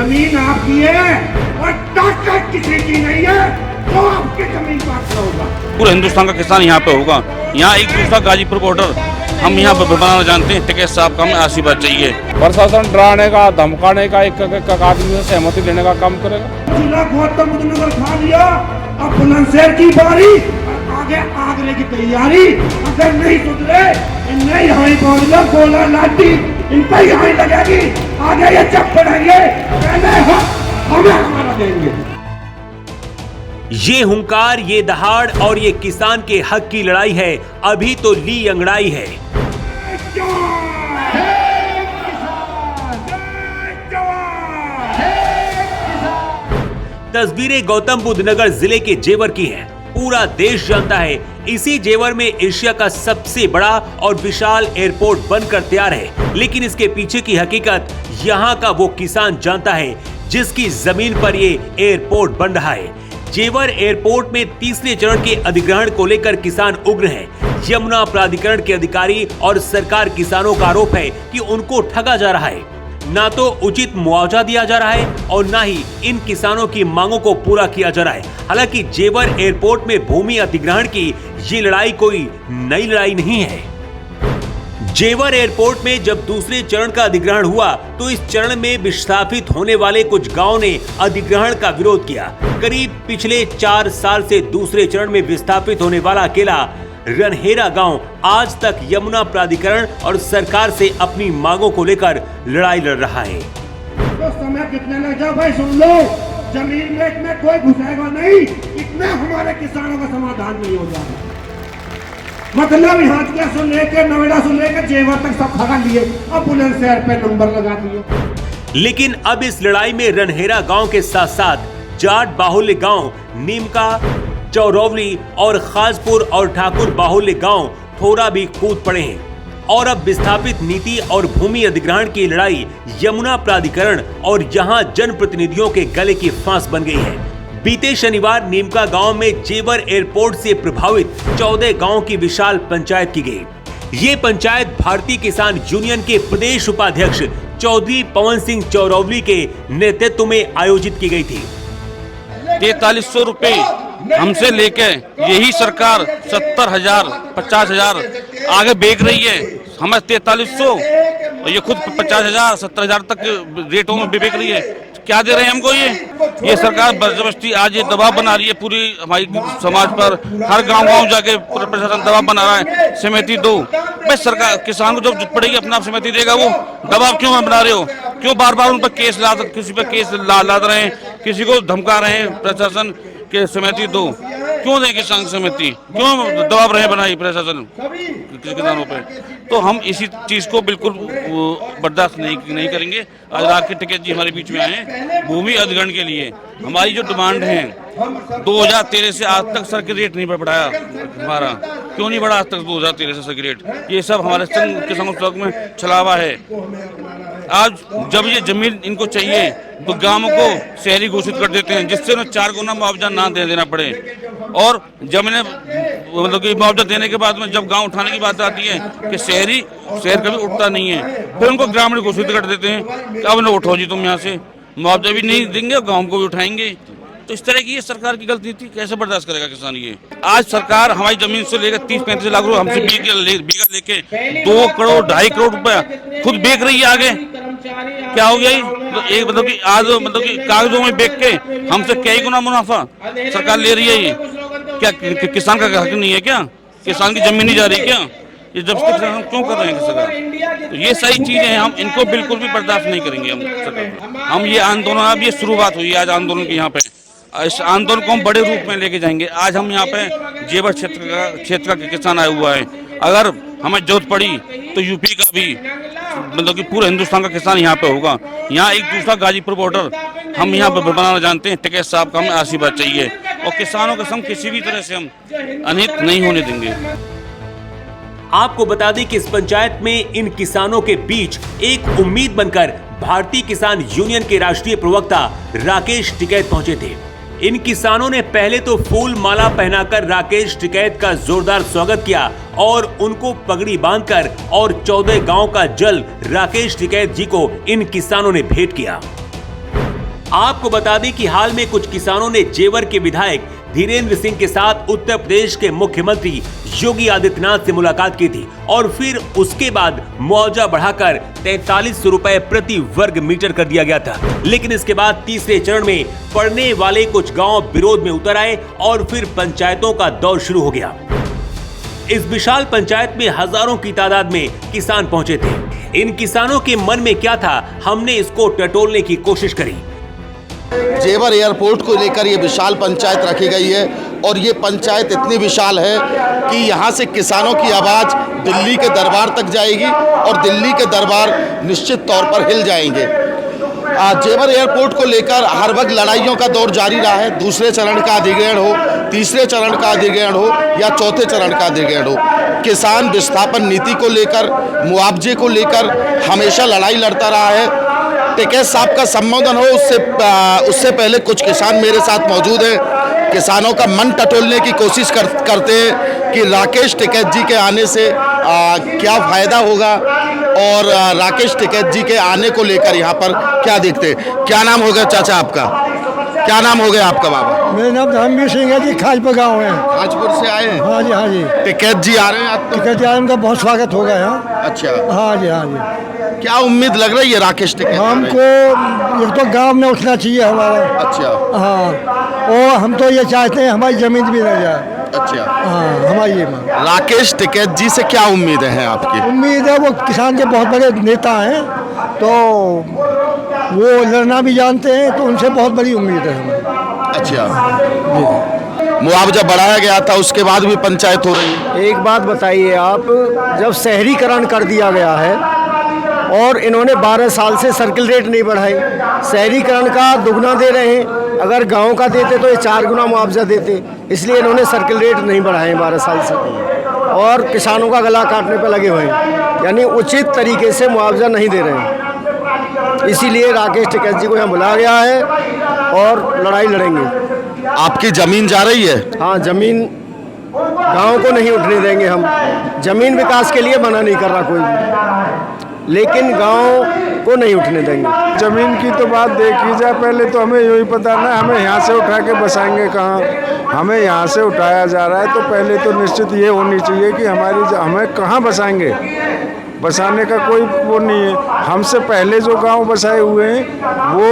जमीन आपकी है और ताकत किसी की नहीं है तो आपकी जमीन पर होगा। पूरे हिंदुस्तान का किसान यहाँ पे होगा। यहाँ एक दूसरा गाजीपुर बॉर्डर हम यहाँ पर बनाना जानते हैं। टिकैत साहब का हमें आशीर्वाद चाहिए। प्रशासन डराने का, धमकाने का, एक आदमी से सहमति लेने का काम करेगा। जिला गौतम बुद्ध नगर खा लिया, अब बुलंदशहर की बारी, आगे आगरे की तैयारी। अगर नहीं सुधरे इनमें यहाँ बोला गोला लाठी इन पर यहाँ लगेगी। आगे ये जब बढ़ेंगे पहले हमें हमारा देंगे। ये हुंकार, ये दहाड़ और ये किसान के हक की लड़ाई है। अभी तो ली अंगड़ाई है। तस्वीरें गौतम बुद्ध नगर जिले के जेवर की हैं। पूरा देश जानता है इसी जेवर में एशिया का सबसे बड़ा और विशाल एयरपोर्ट बनकर तैयार है। लेकिन इसके पीछे की हकीकत यहाँ का वो किसान जानता है जिसकी जमीन पर ये एयरपोर्ट बन रहा है। जेवर एयरपोर्ट में तीसरे चरण के अधिग्रहण को लेकर किसान उग्र हैं। यमुना प्राधिकरण के अधिकारी और सरकार किसानों का आरोप है कि उनको ठगा जा रहा है। ना तो उचित मुआवजा दिया जा रहा है और ना ही इन किसानों की मांगों को पूरा किया जा रहा है। हालांकि जेवर एयरपोर्ट में भूमि अधिग्रहण की ये लड़ाई कोई नई लड़ाई नहीं है। जेवर एयरपोर्ट में जब दूसरे चरण का अधिग्रहण हुआ तो इस चरण में विस्थापित होने वाले कुछ गांवों ने अधिग्रहण का विरोध किया। करीब पिछले 4 साल से दूसरे चरण में विस्थापित होने वाला अकेला रनहेरा गांव आज तक यमुना प्राधिकरण और सरकार से अपनी मांगों को लेकर लड़ाई लड़ रहा है। तो समय कितने लग जाओ भाई, सुन लो, जमीन में इतने कोई घुसेगा नहीं, इतने हमारे किसानों का समाधान नहीं हो जाएगा। मतलब यहाँ से लेकर नोएडा से लेकर जेवर तक सब खा लिए, अब बुलंदशहर पे नंबर लगा दिए। लेकिन अब इस लड़ाई में रनहेरा गांव के साथ साथ जाट बाहुल्य गांव नीमका, चौरौली और खासपुर और ठाकुर बाहुल्य गांव थोड़ा भी कूद पड़े हैं। और अब विस्थापित नीति और भूमि अधिग्रहण की लड़ाई यमुना प्राधिकरण और यहां जनप्रतिनिधियों के गले की फांस बन गई है। बीते शनिवार नीमका गांव में जेवर एयरपोर्ट से प्रभावित 14 गांव की विशाल पंचायत की गई। ये पंचायत भारतीय किसान यूनियन के प्रदेश उपाध्यक्ष चौधरी पवन सिंह चौरौली के नेतृत्व में आयोजित की गई थी। 4300 रुपए हमसे लेके यही सरकार 70,000 50,000 आगे बेच रही है। हमें 4300 और ये खुद 50,000 70,000 तक रेटों में बेच रही है। क्या दे रहे हैं हमको? ये सरकार जबरदस्ती आज ये दबाव बना रही है पूरी हमारी समाज पर। हर गांव जाके प्रशासन दबाव बना रहा है, समिति दो। भाई सरकार किसान को जब पड़ेगी अपना आप समिति देगा। वो दबाव क्यों बना रहे हो? क्यों बार बार उन पर केस किसी पर केस लाद रहे हैं, किसी को धमका रहे हैं प्रशासन के समिति दो? क्यों दें किसान समिति? क्यों दबाव रहे बनाई प्रशासन किसानों पे? तो हम इसी चीज को बिल्कुल बर्दाश्त नहीं करेंगे। आज राकेश टिकैत जी हमारे बीच में आए हैं भूमि अधिग्रहण के लिए। हमारी जो डिमांड है 2013 से आज तक सर के रेट नहीं बढ़ाया हमारा। क्यों नहीं बढ़ा आज तक 2013 से सर के रेट? ये सब हमारे संघ किसानों संघ में छलावा है। आज जब ये जमीन इनको चाहिए तो गांवों को शहरी घोषित कर देते हैं, जिससे उन्हें 4 गुना मुआवजा ना देना पड़े। और जब इन्हें मतलब कि मुआवजा देने के बाद में जब गांव उठाने की बात आती है कि शहर कभी उठता नहीं है, फिर उनको ग्रामीण घोषित कर देते हैं कि अब इन्हें उठो जी, तुम यहाँ से मुआवजा भी नहीं देंगे और गाँव को भी उठाएंगे। तो इस तरह की ये सरकार की गलती थी। कैसे बर्दाश्त करेगा किसान? ये आज सरकार हमारी जमीन से लेकर 30-35 लाख रुपए हमसे बीघा लेके 2 करोड़ 2.5 करोड़ रुपया खुद बेच रही है। आगे क्या हो गया? तो एक मतलब कि आज मतलब कि कागजों में बेच के हमसे कई गुना मुनाफा सरकार ले रही है। ये क्या किसान का हक नहीं है क्या? किसान की जमीन नहीं जा रही क्या? ये जब तक हम क्यों कर रहे हैं सरकार? तो ये सही चीजें हैं, हम इनको बिल्कुल भी बर्दाश्त नहीं करेंगे। हम ये आंदोलन, अब ये शुरुआत हुई आज आंदोलन की। यहाँ पे इस आंदोलन को हम बड़े रूप में लेके जाएंगे। आज हम यहाँ पे जेवर क्षेत्र का किसान आया हुआ है। अगर हमें जरूरत पड़ी तो यूपी का भी मतलब कि पूरे हिंदुस्तान का किसान यहाँ पे होगा। यहाँ एक दूसरा गाजीपुर बॉर्डर हम यहाँ पे बनाना जानते हैं। टिकैत साहब का हमें आशीर्वाद चाहिए और किसानों का संग किसी भी तरह से हम अनहित नहीं होने देंगे। आपको बता दें कि इस पंचायत में इन किसानों के बीच एक उम्मीद बनकर भारतीय किसान यूनियन के राष्ट्रीय प्रवक्ता राकेश टिकैत पहुंचे थे। इन किसानों ने पहले तो फूल माला पहनाकर राकेश टिकैत का जोरदार स्वागत किया और उनको पगड़ी बांधकर और 14 गांव का जल राकेश टिकैत जी को इन किसानों ने भेंट किया। आपको बता दें कि हाल में कुछ किसानों ने जेवर के विधायक धीरेन्द्र सिंह के साथ उत्तर प्रदेश के मुख्यमंत्री योगी आदित्यनाथ से मुलाकात की थी और फिर उसके बाद मुआवजा बढ़ाकर 4300 रुपए प्रति वर्ग मीटर कर दिया गया था। लेकिन इसके बाद तीसरे चरण में पड़ने वाले कुछ गांव विरोध में उतर आए और फिर पंचायतों का दौर शुरू हो गया। इस विशाल पंचायत में हजारों की तादाद में किसान पहुंचे थे। इन किसानों के मन में क्या था, हमने इसको टटोलने की कोशिश करी। जेवर एयरपोर्ट को लेकर ये विशाल पंचायत रखी गई है और ये पंचायत इतनी विशाल है कि यहाँ से किसानों की आवाज़ दिल्ली के दरबार तक जाएगी और दिल्ली के दरबार निश्चित तौर पर हिल जाएंगे। जेवर एयरपोर्ट को लेकर हर वक्त लड़ाइयों का दौर जारी रहा है। दूसरे चरण का अधिग्रहण हो, तीसरे चरण का अधिग्रहण हो या चौथे चरण का अधिग्रहण हो, किसान विस्थापन नीति को लेकर, मुआवजे को लेकर हमेशा लड़ाई लड़ता रहा है। टिकैत साहब का संबोधन हो उससे पहले कुछ किसान मेरे साथ मौजूद हैं। किसानों का मन टटोलने की कोशिश करते हैं कि राकेश टिकैत जी के आने से क्या फ़ायदा होगा और राकेश टिकैत जी के आने को लेकर यहाँ पर क्या देखते हैं। क्या नाम हो गया चाचा आपका? क्या नाम हो गया आपका बाबा? मेरा नाम धर्मवीर सिंह है जी, खाजपुर गाँव है। खाजपुर से आए हैं? हाँ जी, हाँ जी। टिकैत जी आ रहे हैं आज? टिकैत जी आ रहे हैं, उनका बहुत स्वागत होगा यहाँ। अच्छा, हाँ जी, हाँ जी। क्या उम्मीद लग रही है राकेश टिकैत? हमको एक तो गांव में उठना चाहिए हमारा। अच्छा, हाँ, और हम तो ये चाहते हैं हमारी जमीन भी न जाए। अच्छा, हाँ, हमारी ये मांग। राकेश टिकैत जी से क्या उम्मीद है आपकी? उम्मीद है, वो किसान के बहुत बड़े नेता हैं, तो वो लड़ना भी जानते हैं, तो उनसे बहुत बड़ी उम्मीद है हमें। अच्छा, मुआवजा बढ़ाया गया था, उसके बाद भी पंचायत हो रही है। एक बात बताइए आप, जब शहरीकरण कर दिया गया है और इन्होंने 12 साल से सर्किल रेट नहीं बढ़ाई, शहरीकरण का दुगना दे रहे हैं। अगर गांव का देते तो ये 4 गुना मुआवजा देते, इसलिए इन्होंने सर्किल रेट नहीं बढ़ाए 12 साल से और किसानों का गला काटने पर लगे हुए हैं, यानी उचित तरीके से मुआवजा नहीं दे रहे हैं। इसीलिए राकेश टिकैत जी को यहाँ बुलाया गया है और लड़ाई लड़ेंगे। आपकी जमीन जा रही है? हाँ, जमीन गांव को नहीं उठने देंगे हम। जमीन विकास के लिए मना नहीं कर रहा कोई भी, लेकिन गांव को नहीं उठने देंगे। जमीन की तो बात देखी जाए, पहले तो हमें यही पता ना हमें यहाँ से उठा के बसाएंगे कहाँ। हमें यहाँ से उठाया जा रहा है तो पहले तो निश्चित ये होनी चाहिए कि हमें कहाँ बसाएंगे। बसाने का कोई वो नहीं है। हमसे पहले जो गांव बसाए हुए हैं वो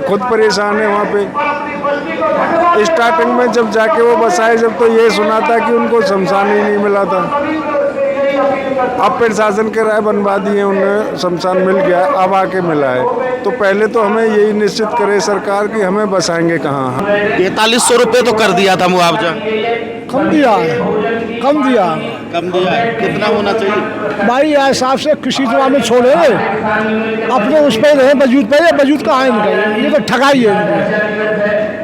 खुद परेशान है वहाँ पे। स्टार्टिंग में जब जाके वो बसाए, जब तो ये सुना था कि उनको शमशान ही नहीं मिला था। अब प्रशासन के राय बनवा दिए, उन्हें शमशान मिल गया, अब आके मिला है। तो पहले तो हमें यही निश्चित करे सरकार कि हमें बसाएंगे कहाँ। 4300 रुपये तो कर दिया था मुआवजा। कम दिया है, कम दिया है। कितना होना चाहिए भाई? हिसाब से कृषि दुआ में छोड़े अपने उस पर रहे, बजूत पे, बजूत का आए नहीं, ये तो ठगाई है।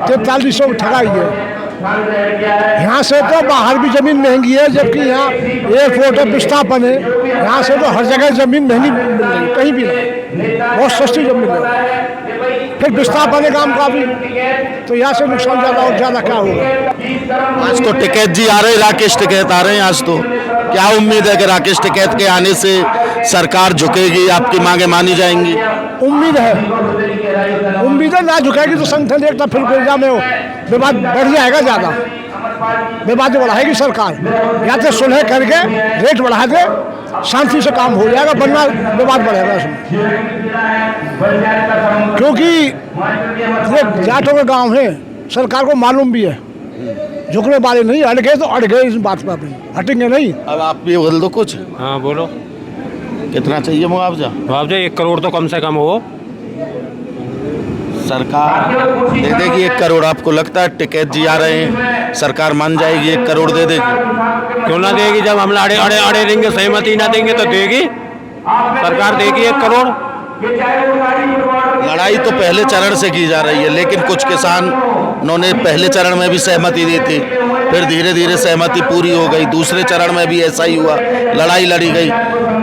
4300 ठगाई है। यहाँ से तो बाहर भी जमीन महंगी है, जबकि यहाँ एयरपोर्ट है, विस्थापन है। यहाँ से तो हर जगह जमीन महंगी मिल रही, कहीं भी नहीं, बहुत सस्ती जमीन है। फिर विस्थापन है काम का भी, तो यहाँ से नुकसान ज़्यादा और ज़्यादा क्या होगा। आज तो टिकैत जी आ रहे हैं, राकेश टिकैत आ रहे हैं आज तो। क्या उम्मीद है कि राकेश टिकैत के आने से सरकार झुकेगी, आपकी मांगे मानी जाएंगी? उम्मीद है, ना झुकेगी तो संगठन एकता फिर गुर्जा में विवाद बढ़ जाएगा ज़्यादा। विवाद बढ़ाएगी सरकार, या तो सुलह करके रेट बढ़ा दे, शांति से काम हो जाएगा, वरना विवाद बढ़ेगा इसमें। क्योंकि ये जाटों के गांव है, सरकार को मालूम भी है, झुकने वाले नहीं। अड़ गए तो अड़ गए, इस बात पर हटेंगे नहीं। अब आप भी बोल दो कुछ। हाँ बोलो, कितना चाहिए मुआवजा? मुआवजा 1 करोड़ तो कम से कम हो। सरकार दे देगी 1 करोड़? आपको लगता है टिकैत जी आ रहे हैं, सरकार मान जाएगी, 1 करोड़ दे देगी? क्यों ना देगी? जब हम अड़े देंगे, सहमति ना देंगे तो देगी सरकार, देगी 1 करोड़। लड़ाई तो पहले चरण से की जा रही है, लेकिन कुछ किसानों ने पहले चरण में भी सहमति दी थी, फिर धीरे धीरे सहमति पूरी हो गई। दूसरे चरण में भी ऐसा ही हुआ, लड़ाई लड़ी गई।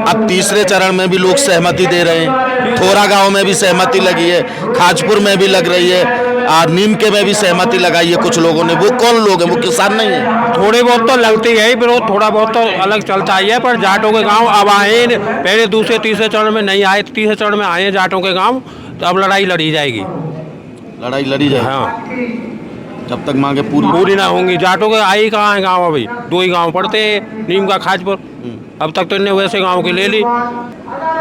अब तीसरे चरण में भी लोग सहमति दे रहे हैं। थोड़ा गांव में भी सहमति लगी है, खाजपुर में भी लग रही है, और नीमके में भी सहमति लगाई है कुछ लोगों ने। वो कौन लोग हैं? वो किसान नहीं है। थोड़ी बहुत तो लगती है, विरोध थोड़ा बहुत तो अलग चलता ही है, पर जाटों के गांव अब आए, पहले दूसरे तीसरे चरण में नहीं आए, तीसरे चरण में आए जाटों के गांव, तो अब लड़ाई लड़ी जाएगी। लड़ाई लड़ी जाए हाँ, जब तक मांगे पूरी ना होंगी। जाटों के आई कहाँ है गाँव अभी? 2 ही गाँव पड़ते हैं, नीम का खाजपुर। अब तक तो इन्हें वैसे गाँव के ले ली।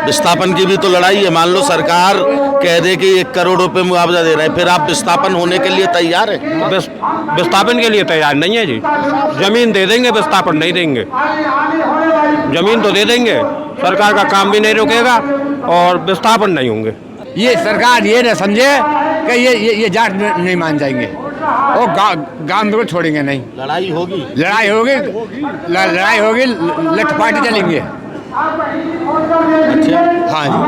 विस्थापन की भी तो लड़ाई है। मान लो सरकार कह दे कि 1 करोड़ रुपए मुआवजा दे रहे हैं, फिर आप विस्थापन होने के लिए तैयार है? विस्थापन के लिए तैयार नहीं है जी। जमीन दे देंगे, विस्थापन नहीं देंगे। जमीन तो दे देंगे, सरकार का काम भी नहीं रुकेगा और विस्थापन नहीं होंगे। ये सरकार ये न समझे कि ये जाट नहीं मान जाएंगे और गांव को छोड़ेंगे नहीं। लड़ाई होगी, लड़ाई होगी, लठपाटी चलेंगे। अच्छा, हाँ जी।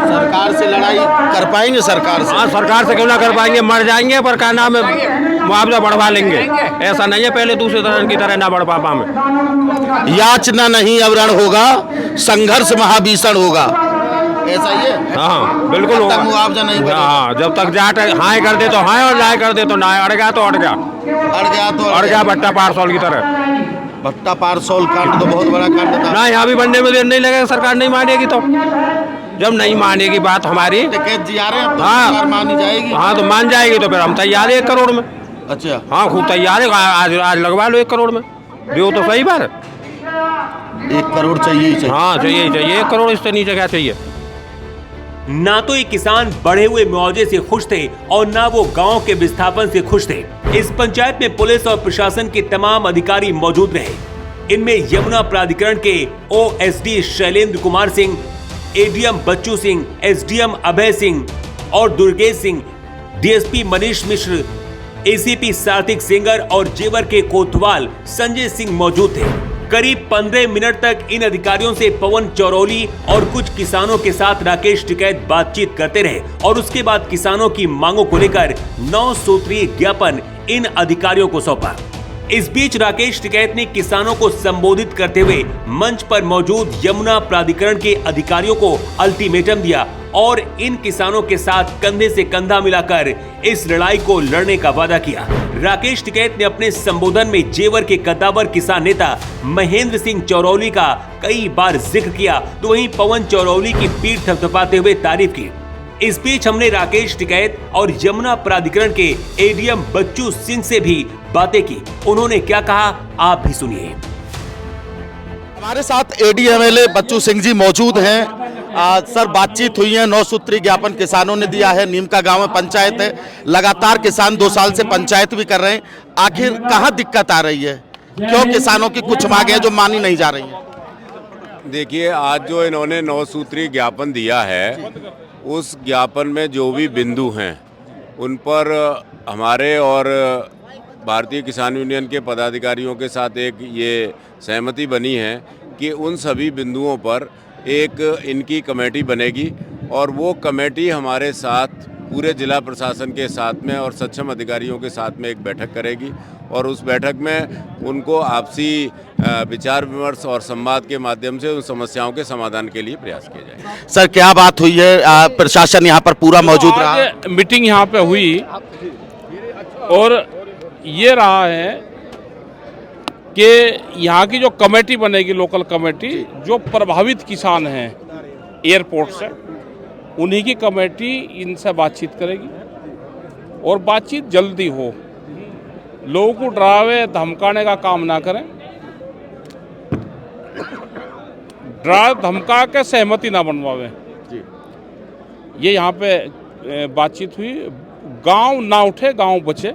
सरकार से लड़ाई कर पाएंगे? सरकार से? हाँ, सरकार से क्यों ना कर पाएंगे, मर जाएंगे पर क्या नाम है, मुआवजा बढ़वा लेंगे। ऐसा नहीं है पहले दूसरे तरह की तरह ना बढ़ पा पाए। याचना नहीं अब रण होगा, संघर्ष महाभीषण होगा, ऐसा ही है? हाँ बिल्कुल होगा। मुआवजा नहीं करेगा। हाँ, जब तक जाट हाँ कर दे तो हाँ और जाए कर दे तो ना। अड़ गया तो अड़ गया, अड़ गया भट्टा पारसौल की तरह। भट्टा पारसौल कांड तो बहुत बड़ा कांड था ना। यहाँ भी बनने में देर नहीं लगेगा, सरकार नहीं मानेगी तो। जब नहीं मानेगी बात हमारी, जी आ रहे हैं, हाँ मानी जाएगी। हाँ, तो मान जाएगी तो फिर हम तैयार है 1 करोड़ में। अच्छा, हाँ खूब तैयार है। आज लगवा लो 1 करोड़ में, दो तो सही बात। 1 करोड़ चाहिए ही चाहिए। हाँ चाहिए 1 करोड़, इससे नीचे क्या चाहिए। ना तो ये किसान बढ़े हुए मुआवजे से खुश थे और ना वो गांव के विस्थापन से खुश थे। इस पंचायत में पुलिस और प्रशासन के तमाम अधिकारी मौजूद रहे। इनमें यमुना प्राधिकरण के OSD Shailendra Kumar Singh, ADM Bachchu Singh, SDM Abhay Singh और दुर्गेश सिंह, डीएसपी मनीष मिश्र, एसीपी सार्थिक सिंगर और जेवर के कोतवाल संजय सिंह मौजूद थे। करीब 15 मिनट तक इन अधिकारियों से पवन चौरौली और कुछ किसानों के साथ राकेश टिकैत बातचीत करते रहे और उसके बाद किसानों की मांगों को लेकर 9 सूत्रीय ज्ञापन इन अधिकारियों को सौंपा। इस बीच राकेश टिकैत ने किसानों को संबोधित करते हुए मंच पर मौजूद यमुना प्राधिकरण के अधिकारियों को अल्टीमेटम दिया और इन किसानों के साथ कंधे से कंधा मिलाकर इस लड़ाई को लड़ने का वादा किया। राकेश टिकैत ने अपने संबोधन में जेवर के कद्दावर किसान नेता महेंद्र सिंह चौरौली का कई बार जिक्र किया, तो वहीं पवन चौरौली की पीठ थपथपाते हुए तारीफ की। इस बीच हमने राकेश टिकैत और यमुना प्राधिकरण के एडीएम बच्चू सिंह से भी बातें की। उन्होंने क्या कहा आप भी सुनिए। हमारे साथ एडीएमएलए बच्चू सिंह जी मौजूद हैं। सर, बातचीत हुई है, 9 सूत्री ज्ञापन किसानों ने दिया है। नीम का गांव में पंचायत है, लगातार किसान 2 साल से पंचायत भी कर रहे हैं। आखिर कहां दिक्कत आ रही है? क्यों किसानों की कुछ मांगे हैं जो मानी नहीं जा रही है? देखिए, आज जो इन्होंने 9 सूत्री ज्ञापन दिया है, उस ज्ञापन में जो भी बिंदु हैं उन पर हमारे और भारतीय किसान यूनियन के पदाधिकारियों के साथ एक ये सहमति बनी है कि उन सभी बिंदुओं पर एक इनकी कमेटी बनेगी और वो कमेटी हमारे साथ पूरे जिला प्रशासन के साथ में और सक्षम अधिकारियों के साथ में एक बैठक करेगी और उस बैठक में उनको आपसी विचार विमर्श और संवाद के माध्यम से उन समस्याओं के समाधान के लिए प्रयास किया जाए। सर, क्या बात हुई है? प्रशासन यहाँ पर पूरा मौजूद रहा? मीटिंग यहाँ पे हुई और ये रहा है कि यहाँ की जो कमेटी बनेगी, लोकल कमेटी, जो प्रभावित किसान हैं एयरपोर्ट से, उन्हीं की कमेटी इनसे बातचीत करेगी और बातचीत जल्दी हो। लोगों को डरावे धमकाने का काम ना करें, डरा धमका के सहमति ना बनवावे। ये यहाँ पे बातचीत हुई। गांव ना उठे, गांव बचे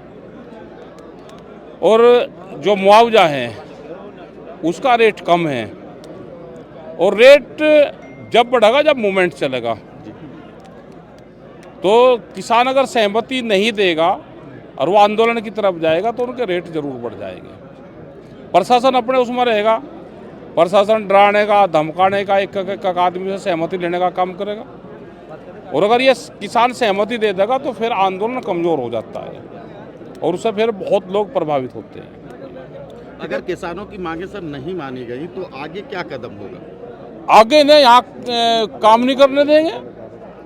और जो मुआवजा है उसका रेट कम है और रेट जब बढ़ेगा जब मूवमेंट चलेगा। तो किसान अगर सहमति नहीं देगा और वो आंदोलन की तरफ जाएगा तो उनके रेट जरूर बढ़ जाएंगे। प्रशासन अपने उसमें रहेगा, प्रशासन डराने का, धमकाने का, एक आदमी से सहमति लेने का काम करेगा और अगर ये किसान सहमति दे देगा तो फिर आंदोलन कमज़ोर हो जाता है और उससे फिर बहुत लोग प्रभावित होते हैं। अगर किसानों की मांगे सर नहीं मानी गई तो आगे क्या कदम होगा? आगे ने यहाँ काम नहीं करने देंगे।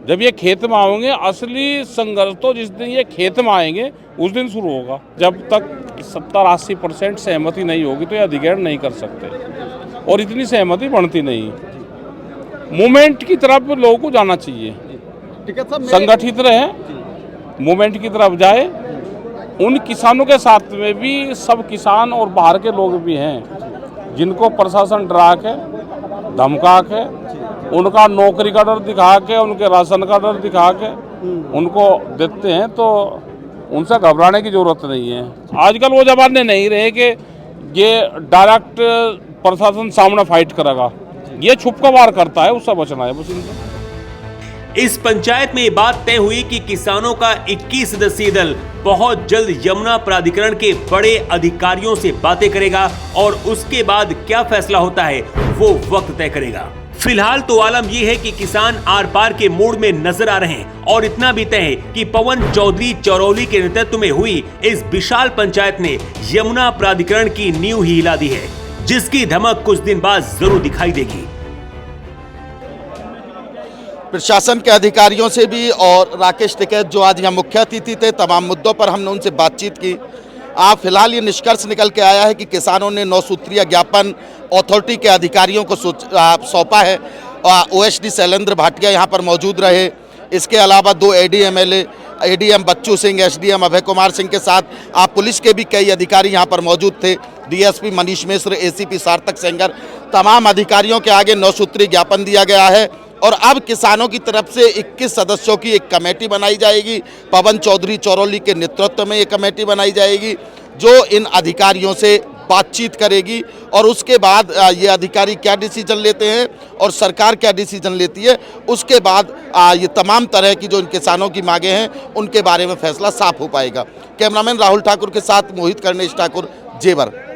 जब ये खेत में आएंगे, असली संघर्ष तो जिस दिन ये खेत में आएंगे उस दिन शुरू होगा। जब तक 70-80% सहमति नहीं होगी तो ये अधिग्रहण नहीं कर सकते और इतनी सहमति बनती नहीं। मूवमेंट की तरफ लोगों को जाना चाहिए, संगठित रहे मूवमेंट की तरफ जाए। उन किसानों के साथ में भी सब किसान और बाहर के लोग भी हैं जिनको प्रशासन डरा के, धमका के, उनका नौकरी का डर दिखा के, उनके राशन का डर दिखा के उनको देते हैं। तो उनसे घबराने की जरूरत नहीं है। आजकल वो जमाने नहीं रहे कि ये डायरेक्ट प्रशासन सामने फाइट करेगा, ये छुप का वार करता है, उससे बचना है बस इनसे। इस पंचायत में ये बात तय हुई कि किसानों का 21 सदस्यीय दल बहुत जल्द यमुना प्राधिकरण के बड़े अधिकारियों से बातें करेगा और उसके बाद क्या फैसला होता है वो वक्त तय करेगा। फिलहाल तो आलम यह है कि किसान आर पार के मूड में नजर आ रहे हैं और इतना भी तय है कि पवन चौधरी चरौली के नेतृत्व में हुई इस विशाल पंचायत ने यमुना प्राधिकरण की नींव ही हिला दी है, जिसकी धमक कुछ दिन बाद जरूर दिखाई देगी। प्रशासन के अधिकारियों से भी और राकेश टिकैत जो आज यहाँ मुख्य अतिथि थे, तमाम मुद्दों पर हमने उनसे बातचीत की। फिलहाल ये निष्कर्ष निकल के आया है कि किसानों ने 9 सूत्रीय ज्ञापन अथॉरिटी के अधिकारियों को सौंपा है। ओएसडी शैलेंद्र भाटिया यहाँ पर मौजूद रहे। इसके अलावा 2 एडीएम बच्चू सिंह, एसडीएम अभय कुमार सिंह के साथ पुलिस के भी कई अधिकारी यहाँ पर मौजूद थे। डीएसपी मनीष मिश्र, एसीपी सार्थक सेंगर, तमाम अधिकारियों के आगे 9 सूत्रीय ज्ञापन दिया गया है और अब किसानों की तरफ से 21 सदस्यों की एक कमेटी बनाई जाएगी। पवन चौधरी चरौली के नेतृत्व में ये कमेटी बनाई जाएगी जो इन अधिकारियों से बातचीत करेगी और उसके बाद ये अधिकारी क्या डिसीजन लेते हैं और सरकार क्या डिसीजन लेती है, उसके बाद ये तमाम तरह की जो इन किसानों की मांगे हैं उनके बारे में फैसला साफ हो पाएगा। कैमरामैन राहुल ठाकुर के साथ मोहित कर्णेश ठाकुर, जेवर।